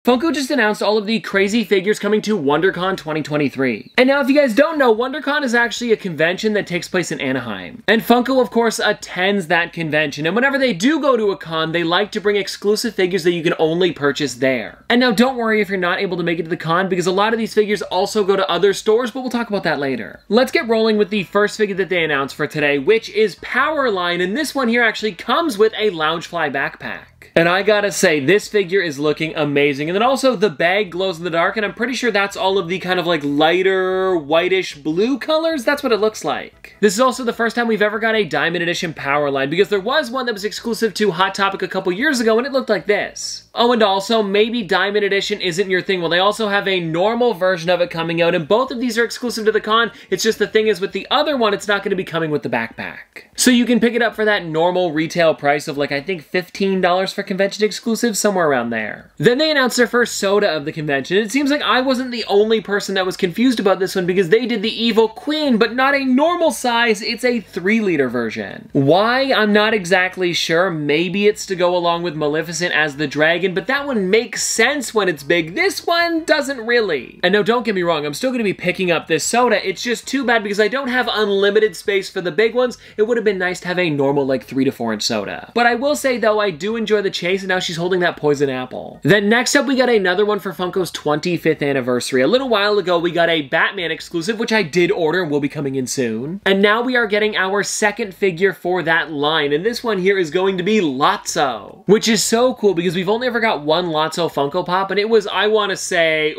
Funko just announced all of the crazy figures coming to WonderCon 2023. And now if you guys don't know, WonderCon is actually a convention that takes place in Anaheim. And Funko, of course, attends that convention. And whenever they do go to a con, they like to bring exclusive figures that you can only purchase there. And now don't worry if you're not able to make it to the con, because a lot of these figures also go to other stores, but we'll talk about that later. Let's get rolling with the first figure that they announced for today, which is Powerline. And this one here actually comes with a Loungefly backpack. And I gotta say, this figure is looking amazing. And then also the bag glows in the dark, and I'm pretty sure that's all of the kind of like lighter whitish blue colors. That's what it looks like. This is also the first time we've ever got a Diamond Edition Powerline, because there was one that was exclusive to Hot Topic a couple years ago, and it looked like this. Oh, and also, maybe Diamond Edition isn't your thing. Well, they also have a normal version of it coming out, and both of these are exclusive to the con. It's just the thing is, with the other one, it's not going to be coming with the backpack. So you can pick it up for that normal retail price of like, I think $15 for convention exclusive, somewhere around there. Then they announced their first soda of the convention. It seems like I wasn't the only person that was confused about this one, because they did the Evil Queen, but not a normal size. It's a 3-liter version. Why? I'm not exactly sure. Maybe it's to go along with Maleficent as the dragon, but that one makes sense when it's big. This one doesn't really. And no, don't get me wrong, I'm still going to be picking up this soda. It's just too bad because I don't have unlimited space for the big ones. It would have been nice to have a normal like 3 to 4 inch soda. But I will say though, I do enjoy the chase, and now she's holding that poison apple. Then next up, we got another one for Funko's 25th anniversary. A little while ago, we got a Batman exclusive, which I did order and will be coming in soon. And now we are getting our second figure for that line, and this one here is going to be Lotso, which is so cool because we've only ever got one Lotso Funko Pop, and it was, I want to say,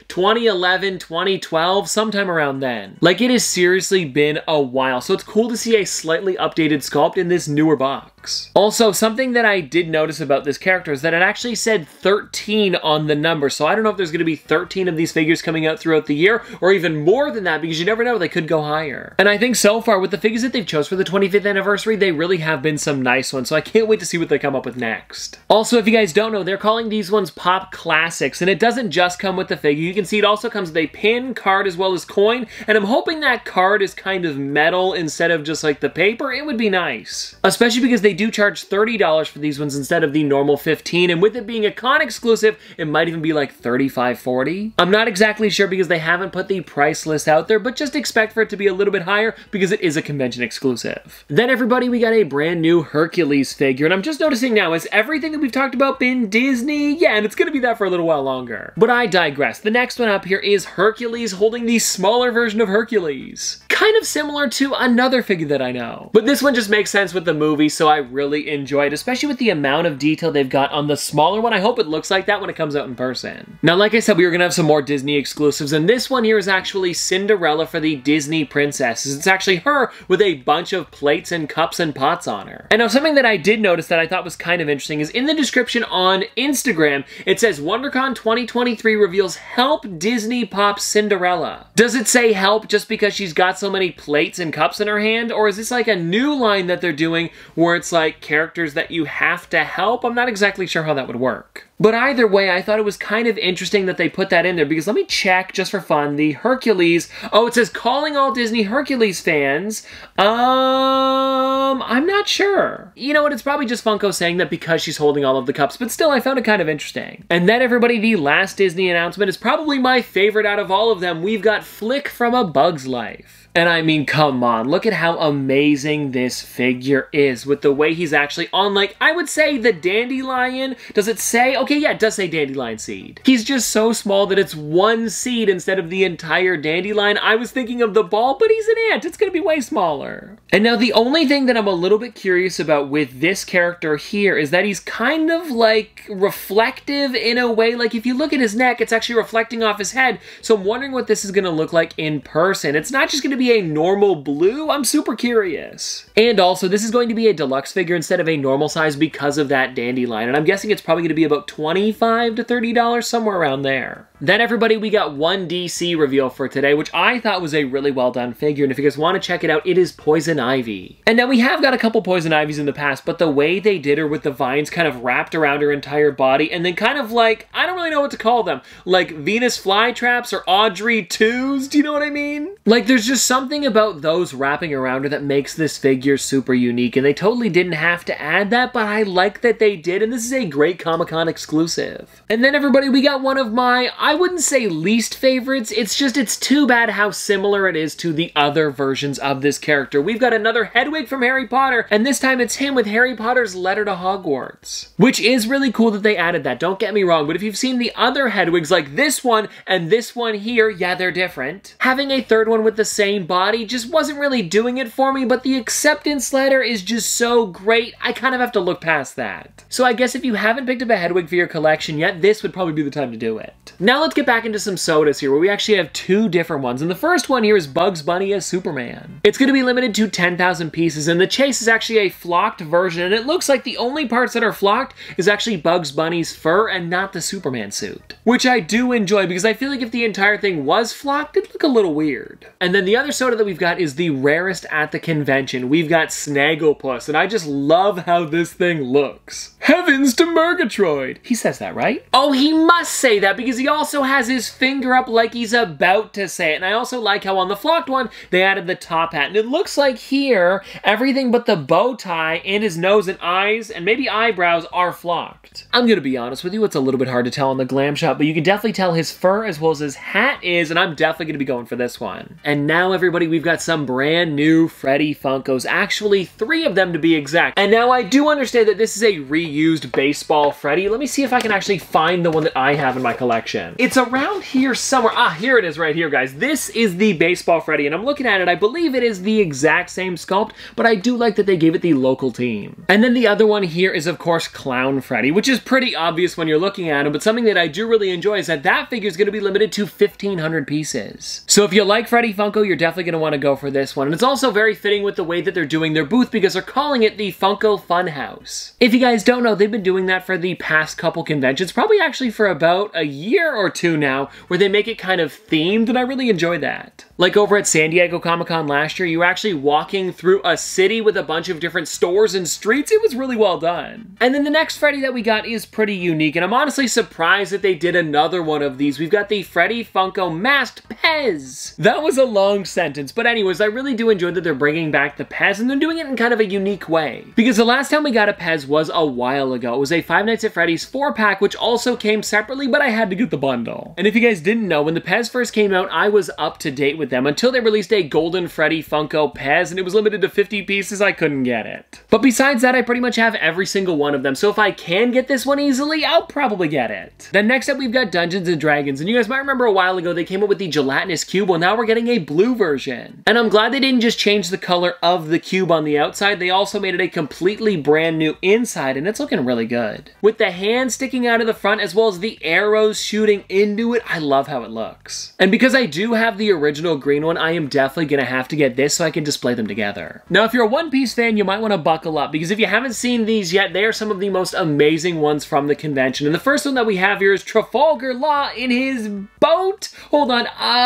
2011, 2012, sometime around then. Like, it has seriously been a while, so it's cool to see a slightly updated sculpt in this newer box. Also, something that I did notice about this character is that it actually said 13 on the number, so I don't know if there's going to be 13 of these figures coming out throughout the year, or even more than that, because you never know, they could go higher. And I think so far, with the figures that they've chose for the 25th anniversary, they really have been some nice ones, so I can't wait to see what they come up with next. Also, if you guys don't know, they're calling these ones Pop Classics, and it doesn't just come with the figure. You can see it also comes with a pin, card, as well as coin, and I'm hoping that card is kind of metal instead of just like the paper. It would be nice. Especially because they do charge $30 for these ones instead of the normal $15, and with it being a con exclusive, it might even be like $35, $40. I'm not exactly sure because they haven't put the price list out there, but just expect for it to be a little bit higher because it is a convention exclusive. Then everybody, we got a brand new Hercules figure, and I'm just noticing now, has everything that we've talked about been Disney? Yeah, and it's gonna be that for a little while longer. But I digress. The next one up here is Hercules holding the smaller version of Hercules. Kind of similar to another figure that I know. But this one just makes sense with the movie, so I really enjoy it, especially with the amount of detail they've got on the smaller one. I hope it looks like that when it comes out in person. Now, like I said, we were gonna have some more Disney exclusives, and this one here is actually Cinderella for the Disney princesses. It's actually her with a bunch of plates and cups and pots on her. And now something that I did notice that I thought was kind of interesting is in the description on Instagram, it says WonderCon 2023 reveals Help Disney Pop Cinderella. Does it say help just because she's got so many plates and cups in her hand, or is this like a new line that they're doing where it's like characters that you have to help? I'm not exactly sure how that would work. But either way, I thought it was kind of interesting that they put that in there, because let me check just for fun. The Hercules, oh, it says calling all Disney Hercules fans. I'm not sure. You know what, it's probably just Funko saying that because she's holding all of the cups, but still, I found it kind of interesting. And then everybody, the last Disney announcement is probably my favorite out of all of them. We've got Flick from A Bug's Life. And I mean, come on, look at how amazing this figure is with the way he's actually on, like, I would say the dandelion. Does it say? Okay, yeah, it does say dandelion seed. He's just so small that it's one seed instead of the entire dandelion. I was thinking of the ball, but he's an ant. It's gonna be way smaller. And now the only thing that I'm a little bit curious about with this character here is that he's kind of like reflective in a way. Like if you look at his neck, it's actually reflecting off his head. So I'm wondering what this is gonna look like in person. It's not just gonna be a normal blue. I'm super curious. And also, this is going to be a deluxe figure instead of a normal size because of that dandelion. And I'm guessing it's probably going to be about $25 to $30, somewhere around there. Then everybody, we got one DC reveal for today, which I thought was a really well done figure, and if you guys want to check it out, it is Poison Ivy. And now we have got a couple Poison Ivies in the past, but the way they did her with the vines kind of wrapped around her entire body, and then kind of like, I don't really know what to call them, like Venus flytraps or Audrey 2s, do you know what I mean? Like, there's just something about those wrapping around her that makes this figure super unique, and they totally didn't have to add that, but I like that they did, and this is a great Comic-Con exclusive. And then everybody, we got one of my, I wouldn't say least favorites, it's too bad how similar it is to the other versions of this character. We've got another Hedwig from Harry Potter, and this time it's him with Harry Potter's Letter to Hogwarts. Which is really cool that they added that, don't get me wrong, but if you've seen the other Hedwigs like this one and this one here, yeah, they're different. Having a third one with the same body just wasn't really doing it for me, but the acceptance letter is just so great, I kind of have to look past that. So I guess if you haven't picked up a Hedwig for your collection yet, this would probably be the time to do it. Now let's get back into some sodas here, where we actually have two different ones, and the first one here is Bugs Bunny as Superman. It's going to be limited to 10,000 pieces, and the chase is actually a flocked version, and it looks like the only parts that are flocked is actually Bugs Bunny's fur and not the Superman suit. Which I do enjoy, because I feel like if the entire thing was flocked, it'd look a little weird. And then the other soda that we've got is the rarest at the convention. We've got Snago Plus, and I just love how this thing looks. Heavens to Murgatroyd! He says that, right? Oh, he must say that, because he also has his finger up like he's about to say it. And I also like how on the flocked one, they added the top hat. And it looks like here, everything but the bow tie and his nose and eyes and maybe eyebrows are flocked. I'm gonna be honest with you, it's a little bit hard to tell on the glam shot, but you can definitely tell his fur as well as his hat is, and I'm definitely gonna be going for this one. And now everybody, we've got some brand new Freddy Funkos, actually 3 of them to be exact. And now I do understand that this is a reused baseball Freddy. Let me see if I can actually find the one that I have in my collection. It's around here somewhere. Ah, here it is right here, guys. This is the baseball Freddy, and I'm looking at it. I believe it is the exact same sculpt, but I do like that they gave it the local team. And then the other one here is, of course, Clown Freddy, which is pretty obvious when you're looking at him, but something that I do really enjoy is that that figure is going to be limited to 1,500 pieces. So if you like Freddy Funko, you're definitely going to want to go for this one. And it's also very fitting with the way that they're doing their booth, because they're calling it the Funko Funhouse. If you guys don't know, they've been doing that for the past couple conventions, probably actually for about a year or two now, where they make it kind of themed, and I really enjoy that. Like over at San Diego Comic-Con last year, you were actually walking through a city with a bunch of different stores and streets. It was really well done. And then the next Freddy that we got is pretty unique, and I'm honestly surprised that they did another one of these. We've got the Freddy Funko Masked Pez. That was a long sentence, but anyways, I really do enjoy that they're bringing back the Pez, and they're doing it in kind of a unique way. Because the last time we got a Pez was a while ago. It was a Five Nights at Freddy's 4-pack, which also came separately, but I had to get the bundle. And if you guys didn't know, when the Pez first came out, I was up to date with them until they released a Golden Freddy Funko Pez, and it was limited to 50 pieces. I couldn't get it. But besides that, I pretty much have every single one of them, so if I can get this one easily, I'll probably get it. Then next up, we've got Dungeons & Dragons, and you guys might remember a while ago, they came up with the gelatinous cube. Well, now we're getting a blue version. And I'm glad they didn't just change the color of the cube on the outside, they also made it a completely brand new inside, and it's looking really good. With the hand sticking out of the front, as well as the arrows shooting into it, I love how it looks. And because I do have the original green one, I am definitely gonna have to get this so I can display them together. Now, if you're a One Piece fan, you might want to buckle up, because if you haven't seen these yet, they are some of the most amazing ones from the convention. And the first one that we have here is Trafalgar Law in his boat. Hold on,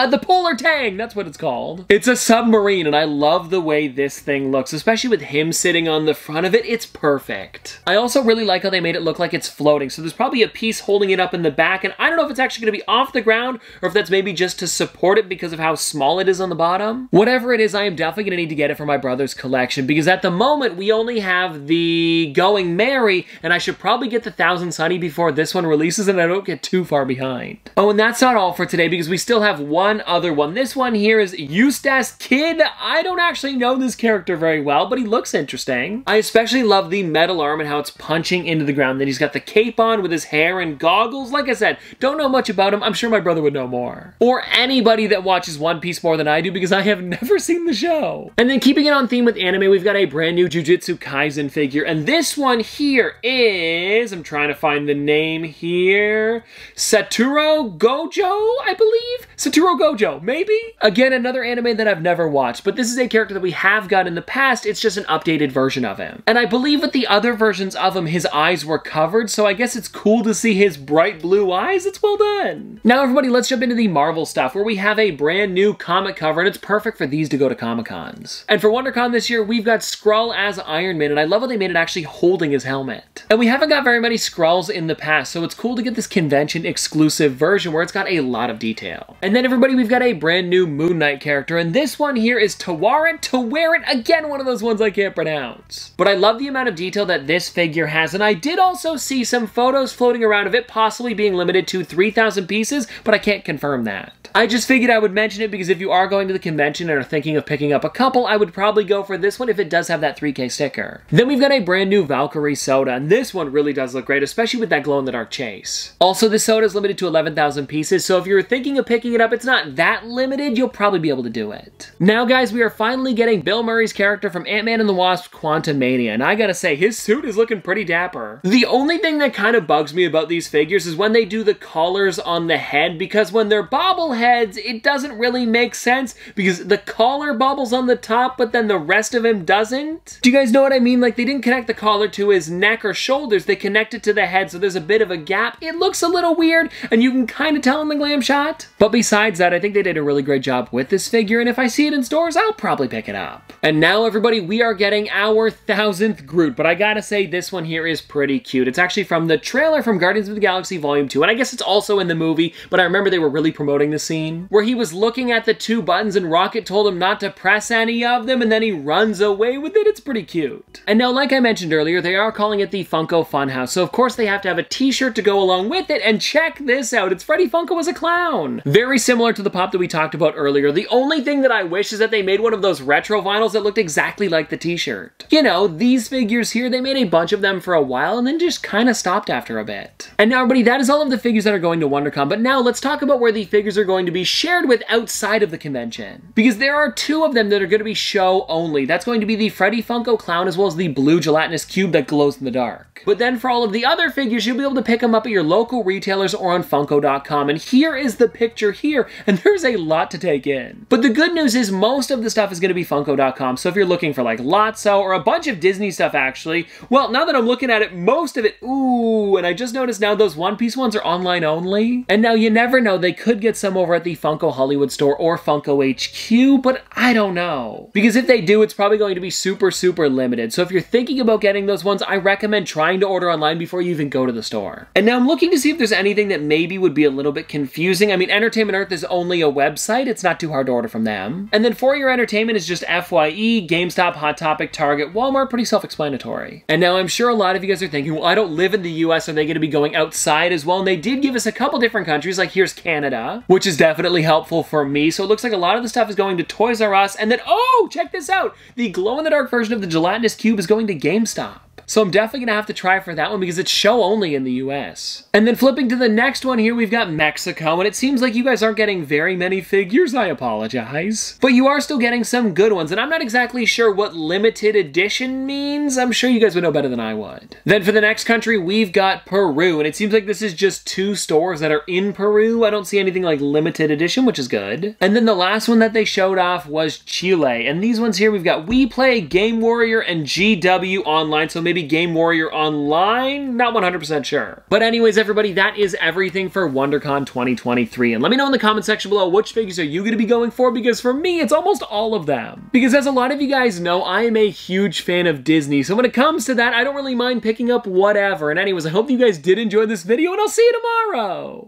the Polar Tang, that's what it's called. It's a submarine, and I love the way this thing looks, especially with him sitting on the front of it. It's perfect. I also really like how they made it look like it's floating, so there's probably a piece holding it up in the back, and I don't know if it's actually going to be off the ground, or if that's maybe just to support it because of how small it is on the bottom. Whatever it is, I am definitely going to need to get it for my brother's collection, because at the moment, we only have the Going Merry, and I should probably get the Thousand Sunny before this one releases, and I don't get too far behind. Oh, and that's not all for today, because we still have one other one. This one here is Eustace Kid. I don't actually know this character very well, but he looks interesting. I especially love the metal arm and how it's punching into the ground. Then he's got the cape on with his hair and goggles. Like I said, don't know much about him. I'm sure my brother would know more. Or anybody that watches One Piece more than I do, because I have never seen the show. And then keeping it on theme with anime, we've got a brand new Jujutsu Kaisen figure. And this one here is, I'm trying to find the name here, Saturo Gojo? I believe? Saturo Gojo, maybe? Again, another anime that I've never watched, but this is a character that we have got in the past, it's just an updated version of him. And I believe with the other versions of him, his eyes were covered, so I guess it's cool to see his bright blue eyes. It's well done. Now everybody, let's jump into the Marvel stuff, where we have a brand new comic cover, and it's perfect for these to go to Comic-Cons. And for WonderCon this year, we've got Skrull as Iron Man, and I love how they made it actually holding his helmet. And we haven't got very many Skrulls in the past, so it's cool to get this convention exclusive version where it's got a lot of detail. And then everybody, we've got a brand new Moon Knight character, and this one here is Tawaret, again, one of those ones I can't pronounce. But I love the amount of detail that this figure has, and I did also see some photos floating around of it possibly being limited to 3,000 pieces, but I can't confirm that. I just figured I would mention it because if you are going to the convention and are thinking of picking up a couple, I would probably go for this one if it does have that 3K sticker. Then we've got a brand new Valkyrie Soda, and this one really does look great, especially with that glow-in-the-dark chase. Also, this soda is limited to 11,000 pieces, so if you're thinking of picking it up, it's not that limited, you'll probably be able to do it. Now guys, we are finally getting Bill Murray's character from Ant-Man and the Wasp: Quantumania, and I gotta say, his suit is looking pretty dapper. The only thing that kind of bugs me about these figures is when they do the collars on the head, because when they're bobbleheads, it doesn't really make sense, because the collar bobbles on the top, but then the rest of him doesn't. Do you guys know what I mean? Like, they didn't connect the collar to his neck or shoulders, they connect it to the head, so there's a bit of a gap. It looks a little weird, and you can kind of tell in the glam shot. But besides that, I think they did a really great job with this figure, and if I see it in stores, I'll probably pick it up. And now, everybody, we are getting our 1000th Groot, but I gotta say, this one here is pretty cute. It's actually from the trailer from Guardians of the Galaxy Volume 2, and I guess it's also in the movie, but I remember they were really promoting the scene where he was looking at the two buttons and Rocket told him not to press any of them, and then he runs away with it. It's pretty cute. And now, like I mentioned earlier, they are calling it the Funko Funhouse, so of course they have to have a t-shirt to go along with it, and check this out, it's Freddy Funko as a clown. Very similar to the pop that we talked about earlier. The only thing that I wish is that they made one of those retro vinyls that looked exactly like the t-shirt. You know, these figures here, they made a bunch of them for a while and then just kind of stopped after a bit. And now everybody, that is all of the figures that are going to WonderCon, but now let's talk about where the figures are going to be shared with outside of the convention. Because there are two of them that are going to be show only. That's going to be the Freddy Funko clown as well as the blue gelatinous cube that glows in the dark. But then for all of the other figures, you'll be able to pick them up at your local retailers or on Funko.com. And here is the picture here, and there's a lot to take in. But the good news is most of the stuff is going to be Funko.com, so if you're looking for like Lotso or a bunch of Disney stuff actually, well, now that I'm looking at it, most of it, ooh, and I just noticed now those One Piece ones are online only. And now you never know, they could get some over at the Funko Hollywood store or Funko HQ, but I don't know. Because if they do, it's probably going to be super, super limited. So if you're thinking about getting those ones, I recommend trying to order online before you even go to the store. And now I'm looking to see if there's anything that maybe would be a little bit confusing. I mean, Entertainment Earth is only a website. It's not too hard to order from them. And then For Your Entertainment is just FYE, GameStop, Hot Topic, Target, Walmart, pretty self-explanatory. And now I'm sure a lot of you guys are thinking, well, I don't live in the US, are they going to be going outside as well? And they did give us a couple different countries, like here's Canada, which is definitely helpful for me. So it looks like a lot of the stuff is going to Toys R Us, and then, oh, check this out! The glow-in-the-dark version of the gelatinous cube is going to GameStop. So I'm definitely gonna have to try for that one because it's show only in the US. And then flipping to the next one here, we've got Mexico, and it seems like you guys aren't getting very many figures, I apologize. But you are still getting some good ones, and I'm not exactly sure what limited edition means. I'm sure you guys would know better than I would. Then for the next country, we've got Peru, and it seems like this is just 2 stores that are in Peru. I don't see anything like limited edition, which is good. And then the last one that they showed off was Chile, and these ones here, we've got WePlay, Game Warrior, and GW Online, so maybe Game Warrior Online? Not 100% sure. But anyways, everybody, that is everything for WonderCon 2023. And let me know in the comment section below which figures are you going to be going for, because for me, it's almost all of them. Because as a lot of you guys know, I am a huge fan of Disney. So when it comes to that, I don't really mind picking up whatever. And anyways, I hope you guys did enjoy this video, and I'll see you tomorrow.